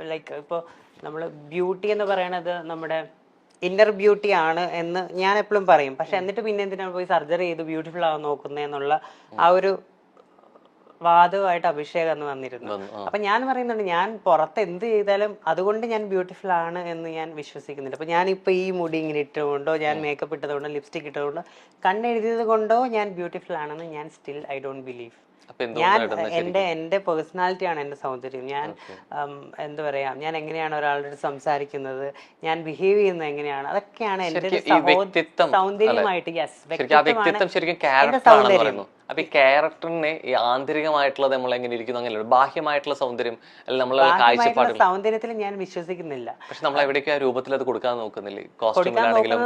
Like ഇപ്പോൾ നമ്മൾ beauty എന്ന് പറയണത് നമ്മുടെ ഇന്നർ ബ്യൂട്ടി ആണ് എന്ന് ഞാൻ എപ്പോഴും പറയും. പക്ഷെ എന്നിട്ട് പിന്നെ എന്തിനാണ് പോയി സർജറി ചെയ്ത് ബ്യൂട്ടിഫുൾ ആവാൻ നോക്കുന്നത് എന്നുള്ള ആ ഒരു വാദമായിട്ട് അഭിഷേക് അന്ന് വന്നിരുന്നു. അപ്പൊ ഞാൻ പറയുന്നുണ്ട്, ഞാൻ പുറത്ത് എന്ത് ചെയ്താലും അതുകൊണ്ട് ഞാൻ ബ്യൂട്ടിഫുൾ ആണ് എന്ന് ഞാൻ വിശ്വസിക്കുന്നുണ്ട്. അപ്പൊ ഞാനിപ്പോ ഈ മുടി ഇങ്ങനെ ഇട്ടുകൊണ്ടോ, ഞാൻ മേക്കപ്പ് ഇട്ടതുകൊണ്ടോ, ലിപ്സ്റ്റിക് ഇട്ടതുകൊണ്ടോ, കണ്ണെഴുതിയത് കൊണ്ടോ ഞാൻ ബ്യൂട്ടിഫുൾ ആണെന്ന് ഞാൻ സ്റ്റിൽ ഐ ഡോണ്ട് ബിലീവ്. ഞാൻ എന്റെ പേഴ്സണാലിറ്റിയാണ് എന്റെ സൗന്ദര്യം. ഞാൻ എന്താ പറയാ, ഞാൻ എങ്ങനെയാണ് ഒരാളുടെ അടുത്ത് സംസാരിക്കുന്നത്, ഞാൻ ബിഹേവ് ചെയ്യുന്നത് എങ്ങനെയാണ്, അതൊക്കെയാണ് എന്റെ സൗന്ദര്യമായിട്ട്. യെസ്, വ്യക്തിത്വമാണ് സൗന്ദര്യം. അപ്പൊ ഈ ക്യാരക്ടറിനെ ഈ ആന്തരികമായിട്ടുള്ളത് നമ്മൾ എങ്ങനെ ഇരിക്കുന്നു, അങ്ങനെ ബാഹ്യമായിട്ടുള്ള സൗന്ദര്യം കാഴ്ചപ്പാടുകൾ സൗന്ദര്യത്തിൽ ഞാൻ വിശ്വസിക്കുന്നില്ല. പക്ഷെ നമ്മൾ എവിടേക്ക് ആ രൂപത്തിൽ അത് കൊടുക്കാൻ നോക്കുന്നില്ല. കോസ്റ്റ്യൂമിലാണെങ്കിലും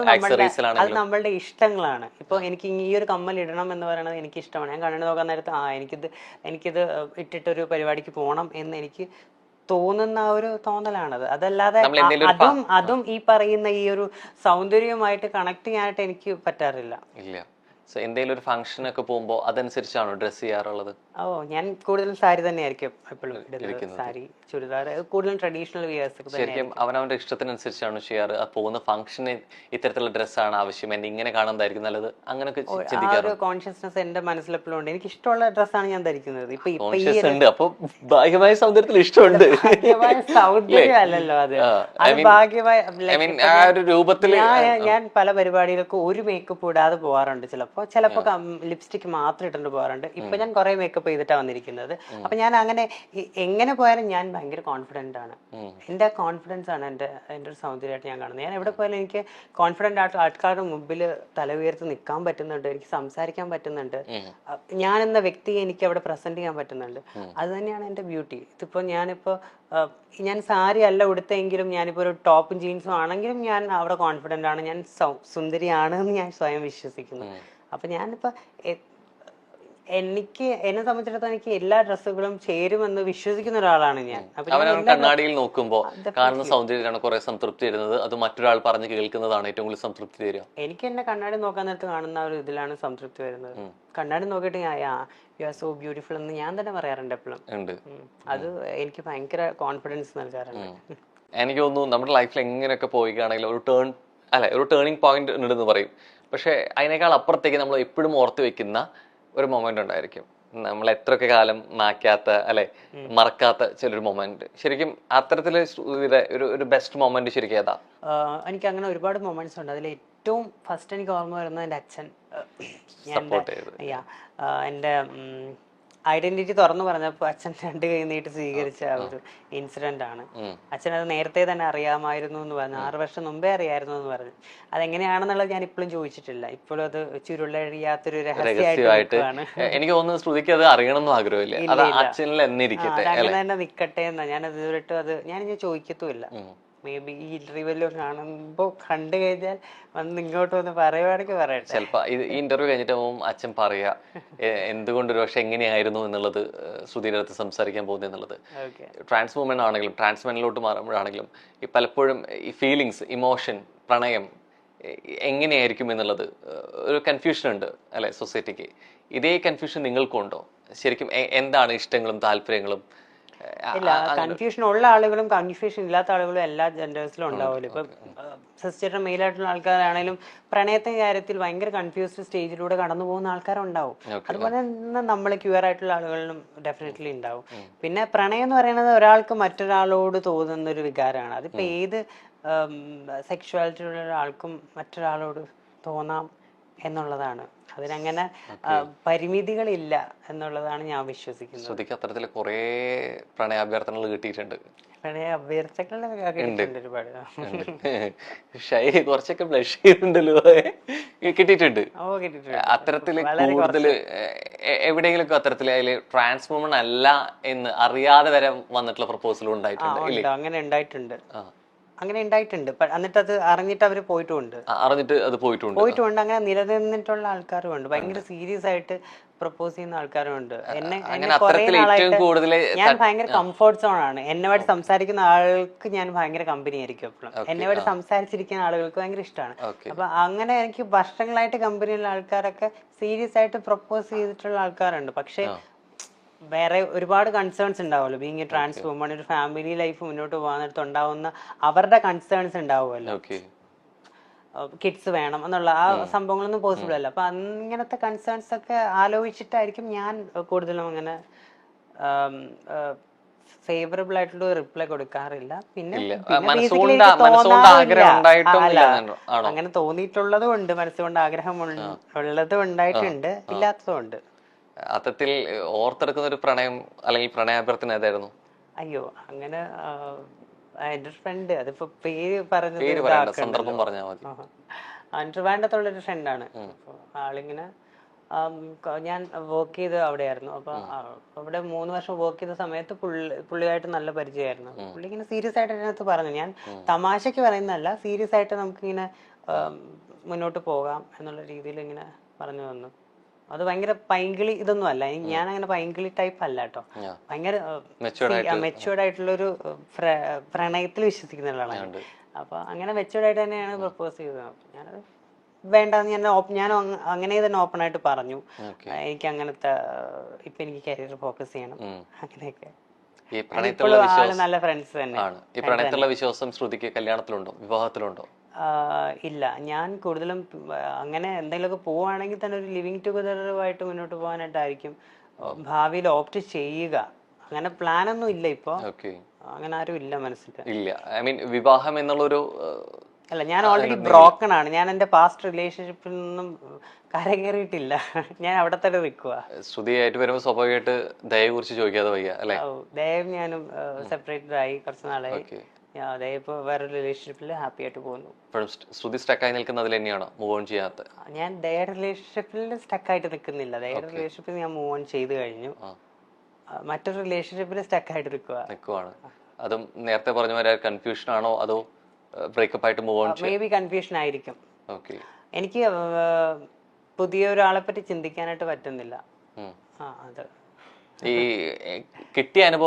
അത് നമ്മളുടെ ഇഷ്ടങ്ങളാണ്. ഇപ്പൊ എനിക്ക് ഈ ഒരു കമ്മൽ ഇടണം എന്ന് പറയുന്നത് എനിക്ക് ഇഷ്ടമാണ്. ഞാൻ കണ്ണു നോക്കാൻ നേരത്ത് എനിക്കിത് ഇട്ടിട്ടൊരു പരിപാടിക്ക് പോകണം എന്ന് എനിക്ക് തോന്നുന്ന ഒരു തോന്നലാണത്. അതല്ലാതെ അതും ഈ പറയുന്ന ഈ ഒരു സൗന്ദര്യവുമായിട്ട് കണക്ട് ചെയ്യാനായിട്ട് എനിക്ക് പറ്റാറില്ല. എന്തെങ്കിലും ഒരു ഫംഗ്ഷൻ ഒക്കെ പോകുമ്പോൾ അതനുസരിച്ചാണോ ഡ്രസ് ചെയ്യാറുള്ളത്? ഞാൻ കൂടുതലും സാരി തന്നെയായിരിക്കും എപ്പോഴും ഇടുന്നത്. സാരി, ചുരിദാർ, കൂടുതലും ട്രഡീഷണൽ വിയേഴ്സ്. ശരിക്കും അവനവന്റെ ഇഷ്ടത്തിനനുസരിച്ചാണ് ചെയ്യാറ്. പോകുന്ന ഫംഗ്ഷന് ഇത്തരത്തിലുള്ള ഡ്രസ്സാണ് ആവശ്യം, എന്നെ ഇങ്ങനെ കാണുന്നതായിരിക്കും നല്ലത്, അങ്ങനെയൊക്കെ ഒരു കോൺഷ്യസ്നെസ് എന്റെ മനസ്സിലെപ്പോഴും ഉണ്ട്. എനിക്ക് ഇഷ്ടമുള്ള ഡ്രസ്സാണ് ഞാൻ ധരിക്കുന്നത്. അപ്പൊ ഭാഗ്യമായ സൗന്ദര്യത്തിൽ ഇഷ്ടമുണ്ട്. സൗന്ദര്യം അല്ലല്ലോ അത്, ഭാഗ്യമായ രൂപത്തിൽ. ഞാൻ പല പരിപാടികൾക്ക് ഒരു മേക്കപ്പ് ഇടാതെ പോകാറുണ്ട്. ചിലപ്പോ ലിപ്സ്റ്റിക് മാത്രം ഇട്ടിട്ട് പോകാറുണ്ട്. ഇപ്പൊ ഞാൻ കുറെ മേക്കപ്പ് ചെയ്തിട്ടാണ് വന്നിരിക്കുന്നത്. അപ്പൊ ഞാൻ അങ്ങനെ എങ്ങനെ പോയാലും ഞാൻ ഭയങ്കര കോൺഫിഡന്റ് ആണ്. എന്റെ കോൺഫിഡൻസ് ആണ് എന്റെ ഒരു സൗന്ദര്യമായിട്ട് ഞാൻ കാണുന്നത്. ഞാൻ എവിടെ പോയാലും എനിക്ക് കോൺഫിഡന്റ് ആയിട്ട് ആൾക്കാരുടെ മുമ്പിൽ തല ഉയർത്തി നിൽക്കാൻ പറ്റുന്നുണ്ട്, എനിക്ക് സംസാരിക്കാൻ പറ്റുന്നുണ്ട്, ഞാൻ എന്ന വ്യക്തിയെ എനിക്ക് അവിടെ പ്രസന്റ് ചെയ്യാൻ പറ്റുന്നുണ്ട്. അത് തന്നെയാണ് എന്റെ ബ്യൂട്ടി. ഇതിപ്പോ ഞാൻ സാരി അല്ല ഉടുത്തെങ്കിലും, ഞാനിപ്പോ ഒരു ടോപ്പും ജീൻസും ആണെങ്കിലും ഞാൻ അവിടെ കോൺഫിഡന്റ് ആണ്, ഞാൻ സുന്ദരിയാണ് എന്ന് ഞാൻ സ്വയം വിശ്വസിക്കുന്നു. അപ്പൊ ഞാനിപ്പോ എന്നെ സംബന്ധിച്ചിടത്തോളം എനിക്ക് എല്ലാ ഡ്രസ്സുകളും ചേരുമെന്ന് വിശ്വസിക്കുന്ന ഒരാളാണ് ഞാൻ. കണ്ണാടിയിൽ നോക്കുമ്പോൾ കാണുന്ന സൗന്ദര്യമാണ് കുറെ സംതൃപ്തി തരുന്നത്, അത് മറ്റൊരാൾ പറഞ്ഞു കേൾക്കുന്നതാണ് ഏറ്റവും കൂടുതൽ സംതൃപ്തി തരിക. എനിക്ക് എന്നെ കണ്ണാടി നോക്കാൻ നേരത്ത് കാണുന്ന ഒരു ഇതിലാണ് സംതൃപ്തി വരുന്നത്. കണ്ണാടി നോക്കിയിട്ട് യു ആർ സോ ബ്യൂട്ടിഫുൾ എന്ന് ഞാൻ തന്നെ പറയാറുണ്ട് എപ്പോഴും. അത് എനിക്ക് ഭയങ്കര കോൺഫിഡൻസ് നൽകാറുണ്ട്. എനിക്ക് തോന്നുന്നു നമ്മുടെ ലൈഫിൽ എങ്ങനെയൊക്കെ പോയിക്കാണെങ്കിൽ ഒരു ടേണിംഗ് പോയിന്റ് ഉണ്ടെന്ന് പറയും. പക്ഷെ അതിനേക്കാൾ അപ്പുറത്തേക്ക് നമ്മൾ എപ്പോഴും ഓർത്ത് വെക്കുന്ന ഒരു മൊമെന്റ് ഉണ്ടായിരിക്കും, നമ്മൾ എത്രയൊക്കെ കാലം മാറ്റാത്ത മറക്കാത്ത ചിലൊരു മൊമെന്റ്. ശരിക്കും അത്തരത്തില് ഒരു ബെസ്റ്റ് മൊമെന്റ് ശരിക്കും ഏതാ? എനിക്ക് അങ്ങനെ ഒരുപാട് മൊമെന്റ്സ് ഉണ്ട്. അതിൽ ഏറ്റവും ഫസ്റ്റ് എനിക്ക് ഓർമ്മ വരുന്നത് എൻ്റെ അച്ഛൻ എൻ്റെ ഐഡന്റിറ്റി തുറന്നു പറഞ്ഞപ്പോൾ അച്ഛൻ 2 കൈ നീട്ടി സ്വീകരിച്ച ഒരു ഇൻസിഡന്റ് ആണ്. അച്ഛൻ അത് നേരത്തെ തന്നെ അറിയാമായിരുന്നു എന്ന് പറഞ്ഞു, 6 വർഷം മുമ്പേ അറിയായിരുന്നു എന്ന് പറഞ്ഞു. അതെങ്ങനെയാണെന്നുള്ളത് ഞാൻ ഇപ്പോഴും ചോദിച്ചിട്ടില്ല. ഇപ്പോഴും അത് ചുരുളഴിയാത്തൊരു രഹസ്യമായിട്ട് എനിക്ക് തോന്നുന്നു ശ്രുതിക്ക് അത് അറിയണമെന്ന് ആഗ്രഹമില്ല. അങ്ങനെ തന്നെ നിക്കട്ടെ എന്നാ ഞാൻ ഇതുവരെയായിട്ടും അത് ഞാൻ ചോദിക്കത്തുമില്ല. മേ ബി ഈ ഇന്റർവ്യൂ കാണുമ്പോ കണ്ടു കഴിഞ്ഞാൽ വന്ന് ഇങ്ങോട്ട് വന്ന് പറയുവാണെങ്കിൽ പറയട്ടെ. ചിലപ്പോ ഈ ഇന്റർവ്യൂ കഴിഞ്ഞിട്ട് അച്ഛൻ പറയാ എന്തുകൊണ്ടൊരു പക്ഷെ എങ്ങനെയായിരുന്നു എന്നുള്ളത് ശ്രുതിയുടെ അടുത്ത് സംസാരിക്കാൻ പോകുന്നത് എന്നുള്ളത്. ട്രാൻസ് വുമൻ ആണെങ്കിലും ട്രാൻസ്മെനിലോട്ട് മാറുമ്പോഴാണെങ്കിലും ഈ പലപ്പോഴും ഈ ഫീലിങ്സ്, ഇമോഷൻ, പ്രണയം എങ്ങനെയായിരിക്കും എന്നുള്ളത് ഒരു കൺഫ്യൂഷൻ ഉണ്ട് അല്ലെ സൊസൈറ്റിക്ക്. ഇതേ കൺഫ്യൂഷൻ നിങ്ങൾക്കുണ്ടോ? ശരിക്കും എന്താണ് ഇഷ്ടങ്ങളും താല്പര്യങ്ങളും? ഇല്ല, കൺഫ്യൂഷൻ ഉള്ള ആളുകളും കൺഫ്യൂഷൻ ഇല്ലാത്ത ആളുകളും എല്ലാ ജെൻഡേഴ്സിലും ഉണ്ടാവുമല്ലോ. ഇപ്പൊ സിസ്റ്റർ മെയിലായിട്ടുള്ള ആൾക്കാരാണെങ്കിലും പ്രണയത്തിന്റെ കാര്യത്തിൽ ഭയങ്കര കൺഫ്യൂസ്ഡ് സ്റ്റേജിലൂടെ കടന്നു പോകുന്ന ആൾക്കാരുണ്ടാവും. അതുപോലെ തന്നെ നമ്മൾ ക്യൂർ ആയിട്ടുള്ള ആളുകളിലും ഡെഫിനറ്റ്ലി ഉണ്ടാവും. പിന്നെ പ്രണയം എന്ന് പറയുന്നത് ഒരാൾക്ക് മറ്റൊരാളോട് തോന്നുന്ന ഒരു വികാരമാണ്. അതിപ്പോ ഏത് സെക്ഷുവാലിറ്റി ഉള്ള ഒരാൾക്കും മറ്റൊരാളോട് തോന്നാം എന്നുള്ളതാണ്. അതിനങ്ങനെ പരിമിതികളില്ല എന്നുള്ളതാണ് ഞാൻ വിശ്വസിക്കുന്നത്. അത്തരത്തിൽ കുറെ പ്രണയാഭ്യർത്ഥനകൾ കിട്ടിയിട്ടുണ്ട്. കുറച്ചൊക്കെ ബ്ലഷ് ചെയ്യുന്നുണ്ടല്ലോ, കിട്ടിയിട്ടുണ്ട്. അത്തരത്തില് കൂടുതൽ എവിടെയെങ്കിലും അത്തരത്തില് അതില് ട്രാൻസ് വുമൺ അല്ല എന്ന് അറിയാതെ വരെ വന്നിട്ടുള്ള പ്രപ്പോസലും ഉണ്ടായിട്ടുണ്ട്. അങ്ങനെ ഉണ്ടായിട്ടുണ്ട്. എന്നിട്ട് അത് അറിഞ്ഞിട്ട് അവര് പോയിട്ടുണ്ട്. അങ്ങനെ നിലനിന്നിട്ടുള്ള ആൾക്കാരും ഉണ്ട്. ഭയങ്കര സീരിയസ് ആയിട്ട് പ്രപ്പോസ് ചെയ്യുന്ന ആൾക്കാരും ഉണ്ട്. ഞാൻ ഭയങ്കര കംഫർട്ട് സോൺ ആണ്. എന്നോട് സംസാരിക്കുന്ന ആൾക്ക് ഞാൻ ഭയങ്കര കമ്പനി ആയിരിക്കും എപ്പോഴും. എന്നോട് സംസാരിച്ചിരിക്കുന്ന ആളുകൾക്ക് ഭയങ്കര ഇഷ്ടമാണ്. അപ്പൊ അങ്ങനെ എനിക്ക് വർഷങ്ങളായിട്ട് കമ്പനിയുള്ള ആൾക്കാരൊക്കെ സീരിയസ് ആയിട്ട് പ്രപ്പോസ് ചെയ്തിട്ടുള്ള ആൾക്കാരുണ്ട്. പക്ഷെ വേറെ ഒരുപാട് കൺസേൺസ് ഉണ്ടാവുമല്ലോ ബീങ് എ ട്രാൻസ് വുമൺ, ഒരു ഫാമിലി ലൈഫ് മുന്നോട്ട് പോകാനായിട്ട് ഉണ്ടാവുന്ന അവരുടെ കൺസേൺസ് ഉണ്ടാവുമല്ലോ. കിഡ്സ് വേണം എന്നുള്ള ആ സംഭവങ്ങളൊന്നും പോസിബിൾ അല്ല. അപ്പൊ അങ്ങനത്തെ കൺസേൺസ് ഒക്കെ ആലോചിച്ചിട്ടായിരിക്കും ഞാൻ കൂടുതലും അങ്ങനെ ഫേവറബിൾ ആയിട്ടുള്ള റിപ്ലൈ കൊടുക്കാറില്ല. പിന്നെ അങ്ങനെ തോന്നിയിട്ടുള്ളതും ഉണ്ട്, മനസ്സുകൊണ്ട് ആഗ്രഹം ഉള്ളതും ഉണ്ടായിട്ടുണ്ട്, ഇല്ലാത്തതും ഉണ്ട്. അത്തരത്തിൽ ഓർത്തെടുക്കുന്ന ഒരു പ്രണയം അല്ലെങ്കിൽ പ്രണയാഭ്യർത്ഥന ഏതായിരുന്നു? അയ്യോ അങ്ങനെ എന്റെ ഒരു ഫ്രണ്ട്, അതിപ്പോ പേര് പറഞ്ഞത് സന്ദർഭം പറഞ്ഞാൽ മതി. ട്രിവാൻഡ്രത്തുള്ളൊരു ഫ്രണ്ടാണ്. ആളിങ്ങനെ ഞാൻ വർക്ക് ചെയ്ത് അവിടെയായിരുന്നു. അപ്പൊ അവിടെ 3 വർഷം വർക്ക് ചെയ്ത സമയത്ത് പുള്ളിയായിട്ട് നല്ല പരിചയമായിരുന്നു. പുള്ളി ഇങ്ങനെ സീരിയസ് ആയിട്ട് അതിനകത്ത് പറഞ്ഞു, ഞാൻ തമാശക്ക് പറയുന്നതല്ല, സീരിയസ് ആയിട്ട് നമുക്കിങ്ങനെ മുന്നോട്ട് പോകാം എന്നുള്ള രീതിയിൽ ഇങ്ങനെ പറഞ്ഞു തന്നു. അത് ഭയങ്കര പൈങ്കിളി ഇതൊന്നും അല്ല, ഞാൻ അങ്ങനെ പൈങ്കിളി ടൈപ്പ് അല്ല കേട്ടോ. ഭയങ്കര മെച്ചുവേർഡ് ആയിട്ടുള്ളൊരു പ്രണയത്തിൽ വിശ്വസിക്കുന്ന ഒരാളാണ്. അപ്പൊ അങ്ങനെ മെച്ചുവേർഡ് ആയിട്ട് തന്നെയാണ് പ്രപ്പോസ് ചെയ്തത്. ഞാനത് വേണ്ടെന്ന് ഞാൻ അങ്ങനെ തന്നെ ഓപ്പൺ ആയിട്ട് പറഞ്ഞു. എനിക്ക് അങ്ങനത്തെ ഇപ്പൊ എനിക്ക് കരിയർ ഫോക്കസ് ചെയ്യണം അങ്ങനെയൊക്കെ. ആള് നല്ല ഫ്രണ്ട്സ് തന്നെയാണ്. ഈ പ്രണയത്തിലുള്ള വിശ്വാസം ശ്രുതിക്ക് കല്യാണത്തിലുണ്ടോ, വിവാഹത്തിലുണ്ടോ? ഇല്ല, ഞാൻ കൂടുതലും അങ്ങനെ എന്തെങ്കിലുമൊക്കെ പോവുകയാണെങ്കിൽ തന്നെ ഒരു ലിവിങ് ടുഗദറുമായിട്ട് മുന്നോട്ട് പോകാനായിട്ടായിരിക്കും ഭാവിയിൽ ഓപ്റ്റ് ചെയ്യുക. അങ്ങനെ പ്ലാനൊന്നും ഇല്ല ഇപ്പൊ, അങ്ങനെ ആരും ഇല്ല മനസ്സിൽ. ഇല്ല, ഐ മീൻ വിവാഹം എന്നുള്ളൊരു അല്ല, ഞാൻ ഓൾറെഡി ബ്രോക്കൺ ആണ്. ഞാൻ എന്റെ പാസ്റ്റ് റിലേഷൻഷിപ്പിൽ നിന്നും കരകയറിയിട്ടില്ല, ഞാൻ അവിടെ തന്നെ നിൽക്കുക. ശ്രുതിയായിട്ട് വരുമ്പോൾ സ്വാഭാവികമായിട്ട് ദയയെ കുറിച്ച് ചോദിക്കാതെ വയ്യ അല്ലേ? ദയവും ഞാനും സെപ്പറേറ്റഡ് ആയി കുറച്ച് നാളായി. ഇപ്പൊ വേറെ റിലേഷൻഷിപ്പിൽ ഹാപ്പി ആയിട്ട് പോകുന്നു. ശ്രുതി സ്റ്റക്കായി നിൽക്കുന്നതിൽ തന്നെയാണോ മൂവ് ഓൺ ചെയ്യാത്ത? ഞാൻ ദയ റിലേഷൻഷിപ്പിൽ സ്റ്റക്കായിട്ട് നിൽക്കുന്നില്ല. ദയ റിലേഷൻഷിപ്പിൽ ഞാൻ മൂവ് ഓൺ ചെയ്ത് കഴിഞ്ഞു. മറ്റൊരു റിലേഷൻഷിപ്പിൽ സ്റ്റക്കായിട്ട് നിൽക്കുവാണ്. അതും നേരത്തെ പറഞ്ഞ പോലെ കൺഫ്യൂഷൻ ആണോ അതോ ബ്രേക്കപ്പ് ആയിട്ട് move on? May be confusion ആയിരിക്കും. എനിക്ക് പുതിയ ഒരാളെ പറ്റി ചിന്തിക്കാനായിട്ട് പറ്റുന്നില്ല. ഈ കിട്ടിയ അനുഭവം